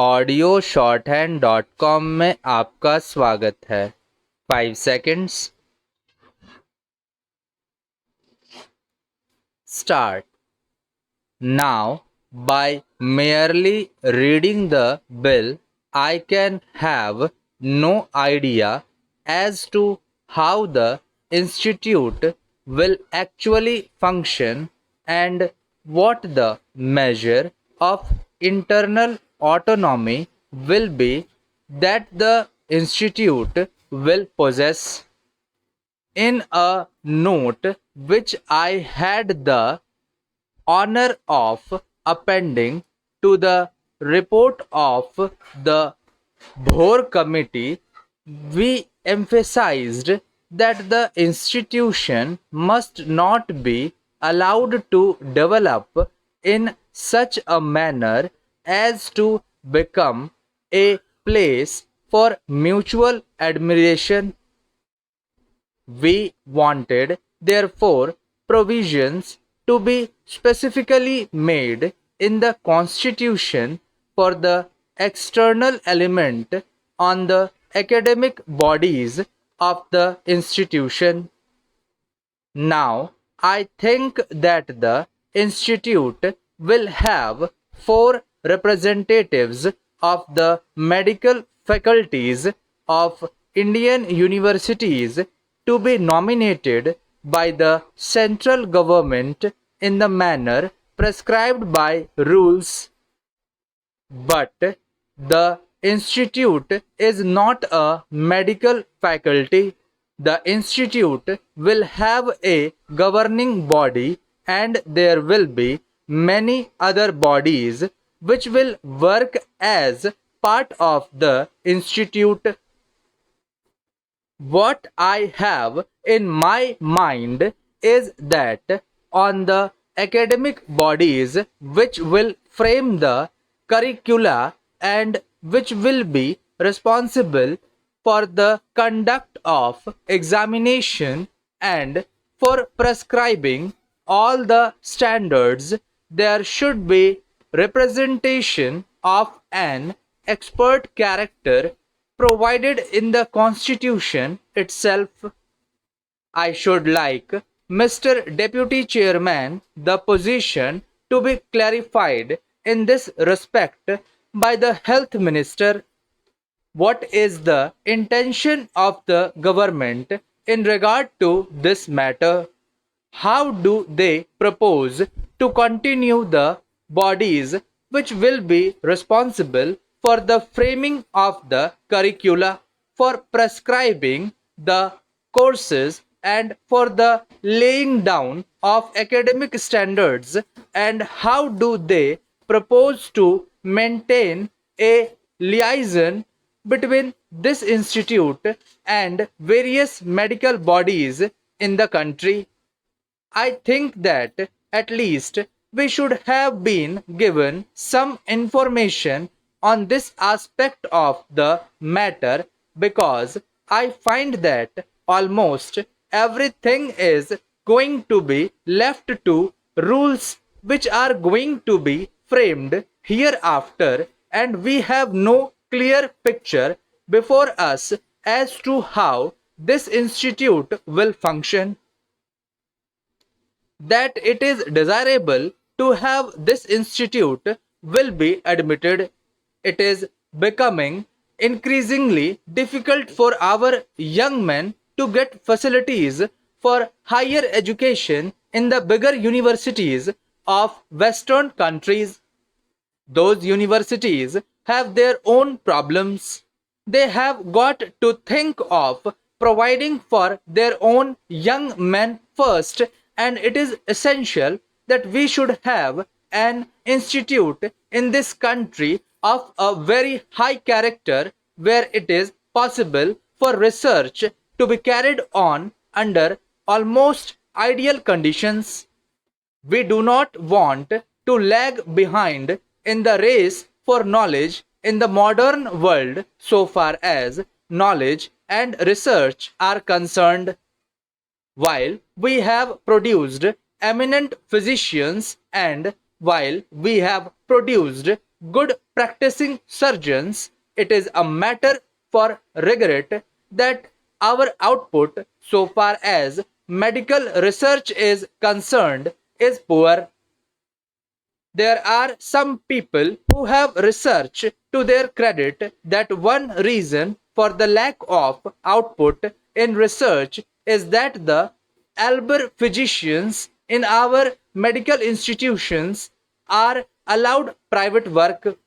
Audio shorthand.com में आपका स्वागत है। 5 seconds. Start. Now, by merely reading the bill, I can have no idea as to how the institute will actually function and what the measure of internal autonomy will be that the institute will possess. In a note which I had the honor of appending to the report of the Bhor Committee, we emphasized that the institution must not be allowed to develop in such a manner as to become a place for mutual admiration. We wanted, therefore, provisions to be specifically made in the Constitution for the external element on the academic bodies of the institution. Now, I think that the institute will have 4 representatives of the medical faculties of Indian universities to be nominated by the central government in the manner prescribed by rules. But the institute is not a medical faculty. The institute will have a governing body and there will be many other bodies which will work as part of the institute. What I have in my mind is that on the academic bodies which will frame the curricula and which will be responsible for the conduct of examination and for prescribing all the standards, there should be representation of an expert character provided in the Constitution itself. I should like Mr. Deputy Chairman the position to be clarified in this respect by the Health Minister. What is the intention of the government in regard to this matter? How do they propose to continue the bodies which will be responsible for the framing of the curricula, for prescribing the courses, and for the laying down of academic standards, and how do they propose to maintain a liaison between this institute and various medical bodies in the country? I think that at least we should have been given some information on this aspect of the matter, because I find that almost everything is going to be left to rules which are going to be framed hereafter, and we have no clear picture before us as to how this institute will function. That it is desirable to have this institute will be admitted. It is becoming increasingly difficult for our young men to get facilities for higher education in the bigger universities of Western countries. Those universities have their own problems. They have got to think of providing for their own young men first, and it is essential that we should have an institute in this country of a very high character where it is possible for research to be carried on under almost ideal conditions. We do not want to lag behind in the race for knowledge in the modern world so far as knowledge and research are concerned. While we have produced eminent physicians and while we have produced good practicing surgeons, it is a matter for regret that our output, so far as medical research is concerned, is poor. There are some people who have researched to their credit that one reason for the lack of output in research is that the elder physicians in our medical institutions are allowed private work.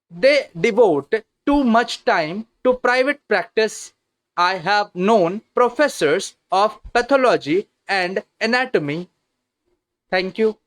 They devote too much time to private practice. I have known professors of pathology and anatomy. Thank you.